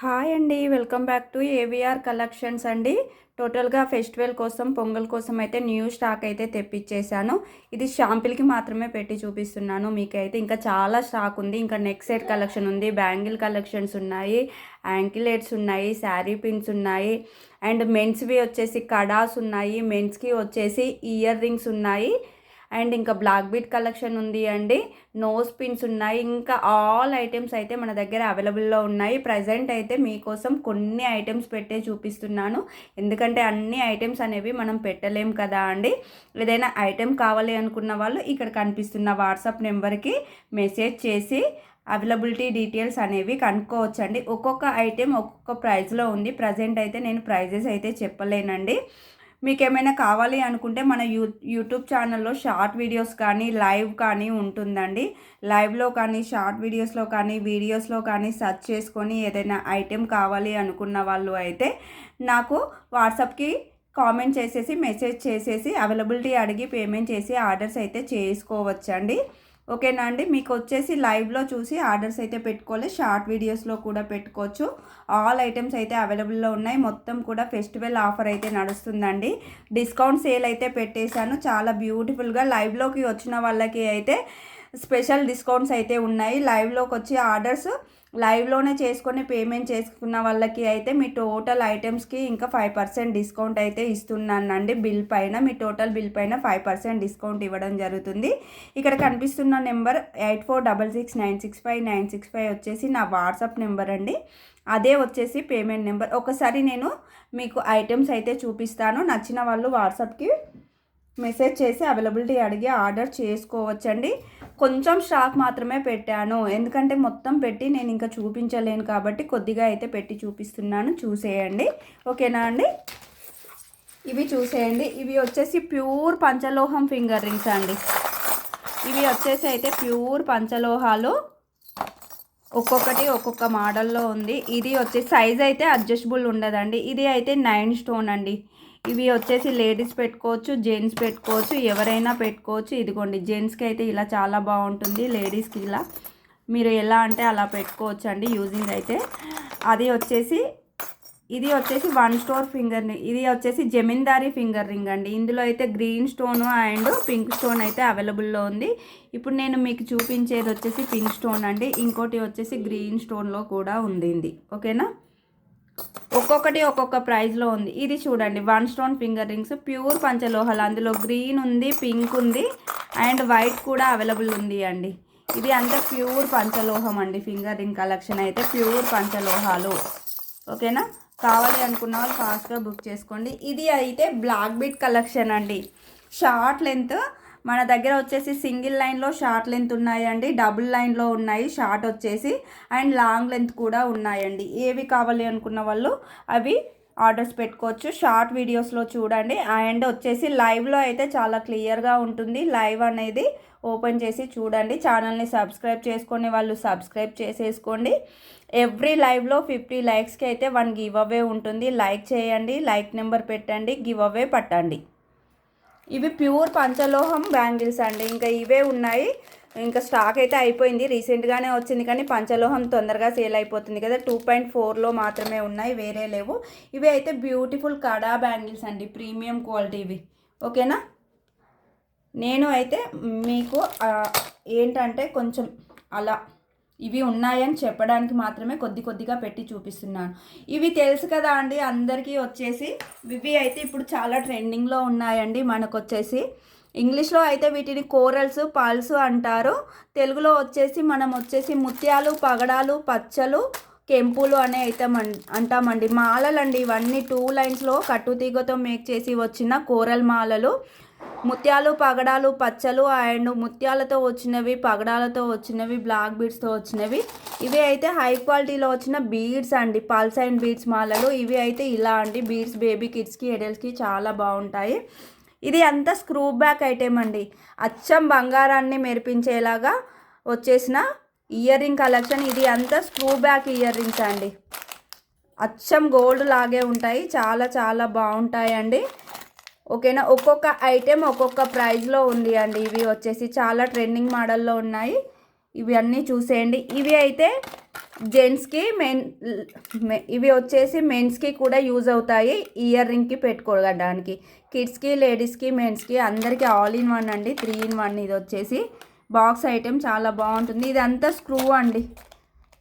Hi అండి, welcome back to AVR collections అండి. టోటల్గా ఫెస్టివల్ కోసం, పొంగల్ కోసం అయితే న్యూ స్టాక్ అయితే తెప్పించేశాను. ఇది షాంపిల్కి మాత్రమే పెట్టి చూపిస్తున్నాను. మీకైతే ఇంకా చాలా స్టాక్ ఉంది. ఇంకా నెక్ సెట్ కలెక్షన్ ఉంది, బ్యాంగిల్ కలెక్షన్స్ ఉన్నాయి, యాంకిలెట్స్ ఉన్నాయి, శారీ పిన్స్ ఉన్నాయి, అండ్ మెన్స్వి వచ్చేసి కడాస్ ఉన్నాయి, మెన్స్కి వచ్చేసి ఇయర్ రింగ్స్ ఉన్నాయి, అండ్ ఇంకా బ్లాక్ బీట్ కలెక్షన్ ఉంది అండి, నోస్ పిన్స్ ఉన్నాయి. ఇంకా ఆల్ ఐటమ్స్ అయితే మన దగ్గర అవైలబుల్లో ఉన్నాయి. ప్రజెంట్ అయితే మీకోసం కొన్ని ఐటమ్స్ పెట్టే చూపిస్తున్నాను, ఎందుకంటే అన్ని ఐటమ్స్ అనేవి మనం పెట్టలేం కదా అండి. ఏదైనా ఐటెం కావాలి అనుకున్న వాళ్ళు ఇక్కడ కనిపిస్తున్న వాట్సాప్ నెంబర్కి మెసేజ్ చేసి అవైలబిలిటీ డీటెయిల్స్ అనేవి కనుక్కోవచ్చండి. ఒక్కొక్క ఐటెం ఒక్కొక్క ప్రైస్లో ఉంది. ప్రజెంట్ అయితే నేను ప్రైజెస్ అయితే చెప్పలేనండి. మీకు ఏమైనా కావాలి అనుకుంటే మన యూట్యూబ్ ఛానల్లో షార్ట్ వీడియోస్ కానీ లైవ్ కానీ ఉంటుందండి. లైవ్లో కానీ షార్ట్ వీడియోస్లో కానీ వీడియోస్లో కానీ సెర్చ్ చేసుకొని ఏదైనా ఐటెం కావాలి అనుకున్న వాళ్ళు అయితే నాకు వాట్సాప్కి కామెంట్ చేసేసి మెసేజ్ చేసేసి అవైలబిలిటీ అడిగి పేమెంట్ చేసి ఆర్డర్స్ అయితే చేసుకోవచ్చండి. ఓకేనా అండి. మీకు వచ్చేసి లైవ్లో చూసి ఆర్డర్స్ అయితే పెట్టుకోవాలి, షార్ట్ వీడియోస్లో కూడా పెట్టుకోవచ్చు. ఆల్ ఐటమ్స్ అయితే అవైలబుల్లో ఉన్నాయి. మొత్తం కూడా ఫెస్టివల్ ఆఫర్ అయితే నడుస్తుందండి. డిస్కౌంట్ సేల్ అయితే పెట్టేశాను చాలా బ్యూటిఫుల్గా. లైవ్లోకి వచ్చిన వాళ్ళకి అయితే స్పెషల్ డిస్కౌంట్స్ అయితే ఉన్నాయి. లైవ్లోకి వచ్చి ఆర్డర్స్ లైవ్లోనే చేసుకొని పేమెంట్ చేసుకున్న వాళ్ళకి అయితే మీ టోటల్ ఐటమ్స్కి ఇంకా 5% డిస్కౌంట్ అయితే ఇస్తున్నానండి. బిల్ పైన మీ టోటల్ బిల్ పైన 5% డిస్కౌంట్ ఇవ్వడం జరుగుతుంది. ఇక్కడ కనిపిస్తున్న నెంబర్ 8466965965 వచ్చేసి నా వాట్సాప్ నెంబర్ అండి. అదే వచ్చేసి పేమెంట్ నెంబర్. ఒకసారి నేను మీకు ఐటమ్స్ అయితే చూపిస్తాను. నచ్చిన వాళ్ళు వాట్సాప్కి మెసేజ్ చేసి అవైలబిలిటీ అడిగి ఆర్డర్ చేసుకోవచ్చండి. కొంచెం స్టాక్ మాత్రమే పెట్టాను, ఎందుకంటే మొత్తం పెట్టి నేను ఇంకా చూపించలేను కాబట్టి కొద్దిగా అయితే పెట్టి చూపిస్తున్నాను, చూసేయండి. ఓకేనా అండి. ఇవి చూసేయండి. ఇవి వచ్చేసి ప్యూర్ పంచలోహం ఫింగర్ రింగ్స్ అండి. ఇవి వచ్చేసి అయితే ప్యూర్ పంచలోహాలు, ఒక్కొక్కటి ఒక్కొక్క మోడల్లో ఉంది. ఇది వచ్చేసి సైజ్ అయితే అడ్జస్టబుల్ ఉండదండి. ఇది అయితే 9 స్టోన్ అండి. ఇవి వచ్చేసి లేడీస్ పెట్టుకోవచ్చు, జెంట్స్ పెట్టుకోవచ్చు, ఎవరైనా పెట్టుకోవచ్చు. ఇదిగోండి, జెంట్స్కి అయితే ఇలా చాలా బాగుంటుంది, లేడీస్కి ఇలా మీరు ఎలా అంటే అలా పెట్టుకోవచ్చు అండి యూజింగ్ అయితే. ఇది వచ్చేసి 1 స్టోన్ ఫింగర్ రింగ్. ఇది వచ్చేసి జమీందారీ ఫింగర్ రింగ్ అండి. ఇందులో అయితే green stone and pink stone అయితే అవైలబుల్లో ఉంది. ఇప్పుడు నేను మీకు చూపించేది వచ్చేసి పింక్ స్టోన్ అండి. ఇంకోటి వచ్చేసి గ్రీన్ స్టోన్లో కూడా ఉంది. ఓకేనా. ఒక్కొక్కటి ఒక్కొక్క ప్రైస్లో ఉంది. ఇది చూడండి, 1 స్టోన్ ఫింగర్ రింగ్స్, ప్యూర్ పంచలోహాలు. అందులో గ్రీన్ ఉంది, పింక్ ఉంది, అండ్ వైట్ కూడా అవైలబుల్ ఉంది అండి. ఇది అంతా ప్యూర్ పంచలోహం అండి. ఫింగర్ రింగ్ కలెక్షన్ అయితే ప్యూర్ పంచలోహాలు. ఓకేనా. కావాలి అనుకున్న వాళ్ళు ఫాస్ట్గా బుక్ చేసుకోండి. ఇది అయితే బ్లాక్ బీట్ కలెక్షన్ అండి. షార్ట్ లెంత్ మన దగ్గర వచ్చేసి సింగిల్ లైన్లో షార్ట్ లెంత్ ఉన్నాయండి, డబుల్ లైన్లో ఉన్నాయి షార్ట్ వచ్చేసి, అండ్ లాంగ్ లెంత్ కూడా ఉన్నాయండి. ఏవి కావాలి అనుకున్న వాళ్ళు అవి ఆర్డర్స్ పెట్టుకోవచ్చు. షార్ట్ వీడియోస్లో చూడండి. అండ్ వచ్చేసి లైవ్లో అయితే చాలా క్లియర్గా ఉంటుంది. లైవ్ అనేది ఓపెన్ చేసి చూడండి. ఛానల్ని సబ్స్క్రైబ్ చేసుకునే వాళ్ళు సబ్స్క్రైబ్ చేసేసుకోండి. ఎవ్రీ లైవ్లో 50 లైక్స్కి అయితే 1 గివ్ అవే ఉంటుంది. లైక్ చేయండి, లైక్ నెంబర్ పెట్టండి, గివ్ అవే పట్టండి. ఇవి ప్యూర్ పంచలోహం బ్యాంగిల్స్ అండి. ఇంకా ఇవే ఉన్నాయి. ఇంకా స్టాక్ అయితే అయిపోయింది, రీసెంట్గానే వచ్చింది, కానీ పంచలోహం తొందరగా సేల్ అయిపోతుంది కదా. 2.4లో మాత్రమే ఉన్నాయి, వేరే లేవు. ఇవి అయితే బ్యూటిఫుల్ కడా బ్యాంగిల్స్ అండి, ప్రీమియం క్వాలిటీవి. ఓకేనా. నేను అయితే మీకు ఏంటంటే కొంచెం అలా ఇవి ఉన్నాయని చెప్పడానికి మాత్రమే కొద్దిగా పెట్టి చూపిస్తున్నాను. ఇవి తెలుసు కదా అండి అందరికీ వచ్చేసి. ఇవి అయితే ఇప్పుడు చాలా ట్రెండింగ్లో ఉన్నాయండి. మనకు వచ్చేసి ఇంగ్లీష్లో అయితే వీటిని కోరల్స్, పల్స్ అంటారు. తెలుగులో వచ్చేసి మనం వచ్చేసి ముత్యాలు, పగడాలు, పచ్చలు, కెంపులు అనే అయితే అంటామండి. మాలలండి ఇవన్నీ. 2 లైన్స్లో కట్టుతీగతో మేక్ చేసి వచ్చిన కోరల్ మాలలు. ముత్యాలు, పగడాలు, పచ్చలు, అండ్ ముత్యాలతో వచ్చినవి, పగడాలతో వచ్చినవి, బ్లాక్ బీడ్స్తో వచ్చినవి. ఇవి అయితే హై క్వాలిటీలో వచ్చిన బీడ్స్ అండి, పల్స్ అండ్ బీడ్స్ మాలలు. ఇవి అయితే ఇలా అండి, బీడ్స్ బేబీ కిడ్స్కి, ఎడల్స్కి చాలా బాగుంటాయి. ఇది అంతా స్క్రూ బ్యాక్ ఐటెం అండి. అచ్చం బంగారాన్ని మెరిపించేలాగా వచ్చేసిన ఇయర్ రింగ్ కలెక్షన్. ఇది అంతా స్క్రూ బ్యాక్ ఇయర్ రింగ్స్ అండి. అచ్చం గోల్డ్ లాగే ఉంటాయి, చాలా చాలా బాగుంటాయండి. ఓకేనా. ఒక్కొక్క ఐటెం ఒక్కొక్క ప్రైస్లో ఉంది అండి. ఇవి వచ్చేసి చాలా ట్రెండింగ్ మోడల్లో ఉన్నాయి. ఇవి అన్నీ చూసేయండి. ఇవి అయితే జెంట్స్కి ఇవి వచ్చేసి మెన్స్కి కూడా యూజ్ అవుతాయి, ఇయర్ రింగ్కి పెట్టుకోవడానికి. కిడ్స్కి, లేడీస్కి, మెన్స్కి అందరికీ ఆల్ ఇన్ వన్ అండి, 3 in 1. ఇది వచ్చేసి బాక్స్ ఐటెం చాలా బాగుంటుంది. ఇదంతా స్క్రూ అండి,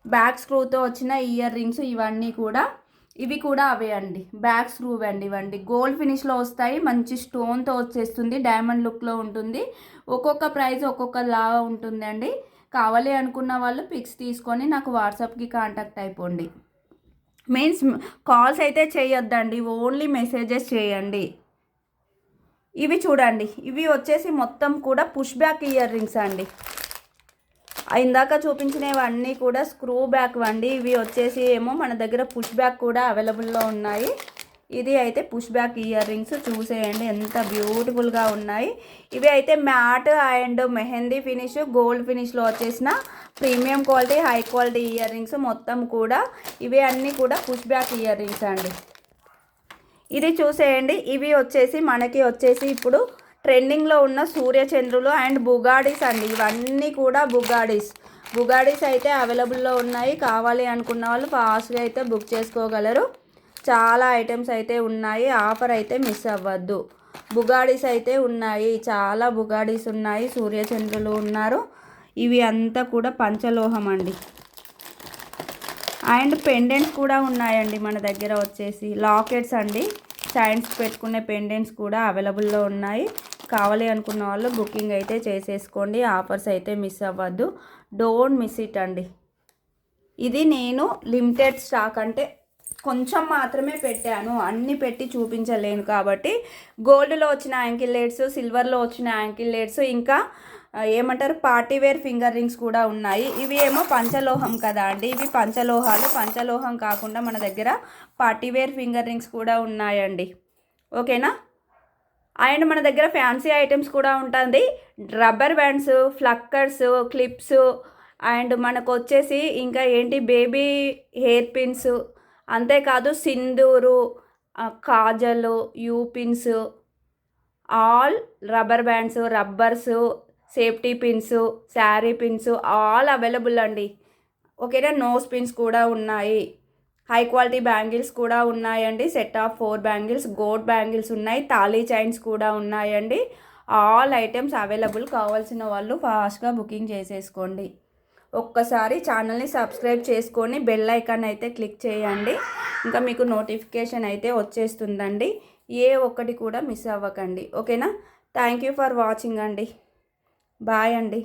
బ్యాక్ స్క్రూతో వచ్చిన ఇయర్ రింగ్స్ ఇవన్నీ కూడా. ఇవి కూడా అవే అండి, బ్యాక్ స్క్రూ అండి. ఇవ్వండి గోల్డ్ ఫినిష్లో వస్తాయి, మంచి స్టోన్తో వచ్చేస్తుంది, డైమండ్ లుక్లో ఉంటుంది. ఒక్కొక్క ప్రైస్ ఒక్కొక్కలా ఉంటుందండి. కావాలి అనుకున్న వాళ్ళు పిక్స్ తీసుకొని నాకు వాట్సాప్కి కాంటాక్ట్ అయిపోండి. మీన్స్ కాల్స్ అయితే చేయొద్దండి, ఓన్లీ మెసేజెస్ చేయండి. ఇవి చూడండి, ఇవి వచ్చేసి మొత్తం కూడా పుష్ బ్యాక్ ఇయర్ రింగ్స్ అండి. ఇందాక చూపించినవన్నీ కూడా స్క్రూ బ్యాక్ అండి. ఇవి వచ్చేసి ఏమో మన దగ్గర పుష్ బ్యాక్ కూడా అవైలబుల్లో ఉన్నాయి. ఇది అయితే పుష్ బ్యాక్ ఇయర్ రింగ్స్ చూసేయండి, ఎంత బ్యూటిఫుల్గా ఉన్నాయి. ఇవి అయితే matte and mehndi finish, gold ఫినిష్లో వచ్చేసిన premium quality, high quality earrings మొత్తం కూడా. ఇవి అన్నీ కూడా పుష్ బ్యాక్ ఇయర్ రింగ్స్ అండి. ఇది చూసేయండి, ఇవి వచ్చేసి మనకి వచ్చేసి ఇప్పుడు ట్రెండింగ్లో ఉన్న సూర్యచంద్రులు అండ్ బుగాడీస్ అండి. ఇవన్నీ కూడా బుగాడీస్ అయితే అవైలబుల్లో ఉన్నాయి. కావాలి అనుకున్న వాళ్ళు ఫాస్ట్గా అయితే బుక్ చేసుకోగలరు. చాలా ఐటమ్స్ అయితే ఉన్నాయి, ఆఫర్ అయితే మిస్ అవ్వద్దు. బుగాడీస్ అయితే ఉన్నాయి, చాలా బుగాడీస్ ఉన్నాయి, సూర్యచంద్రులు ఉన్నారు. ఇవి అంతా కూడా పంచలోహం అండి. అండ్ పెండెంట్స్ కూడా ఉన్నాయండి మన దగ్గర వచ్చేసి, లాకెట్స్ అండి, చైన్స్ పెట్టుకునే పెండెంట్స్ కూడా అవైలబుల్లో ఉన్నాయి. కావాలి అనుకున్న వాళ్ళు బుకింగ్ అయితే చేసేసుకోండి, ఆఫర్స్ అయితే మిస్ అవ్వద్దు, డోంట్ మిస్ ఇట్ అండి. ఇది నేను లిమిటెడ్ స్టాక్ అంటే కొంచెం మాత్రమే పెట్టాను, అన్నీ పెట్టి చూపించలేను కాబట్టి. గోల్డ్లో వచ్చిన యాంకిల్ లైట్స్, సిల్వర్లో వచ్చిన యాంకిల్ లైట్స్, ఇంకా ఏమంటారు పార్టీవేర్ ఫింగర్ రింగ్స్ కూడా ఉన్నాయి. ఇవి ఏమో పంచలోహం కదా అండి, ఇవి పంచలోహాలు. పంచలోహం కాకుండా మన దగ్గర పార్టీవేర్ ఫింగర్ రింగ్స్ కూడా ఉన్నాయండి, ఓకేనా. అండ్ మన దగ్గర ఫ్యాన్సీ ఐటమ్స్ కూడా ఉంటుంది, రబ్బర్ బ్యాండ్స్, ఫ్లక్కర్స్, క్లిప్స్, అండ్ మనకు వచ్చేసి ఇంకా ఏంటి బేబీ హెయిర్ పిన్స్, అంతేకాదు sindoor, kajal, U pins, all rubber bands, rubbers, safety pins, sari pins all available అండి, ఓకేనా. నోస్ పిన్స్ కూడా ఉన్నాయి, హై క్వాలిటీ బ్యాంగిల్స్ కూడా ఉన్నాయండి, set of 4 bangles, gold bangles ఉన్నాయి, తాళీ చైన్స్ కూడా ఉన్నాయండి. All items available. కావాల్సిన వాళ్ళు ఫాస్ట్గా బుకింగ్ చేసేసుకోండి. ఒక్కసారి ఛానల్ని సబ్స్క్రైబ్ చేసుకొని బెల్ ఐకాన్ అయితే క్లిక్ చేయండి, ఇంకా మీకు నోటిఫికేషన్ అయితే వచ్చేస్తుందండి. ఏ ఒక్కటి కూడా మిస్ అవ్వకండి, ఓకేనా. థ్యాంక్ యూ ఫర్ వాచింగ్ అండి, బాయ్ అండి.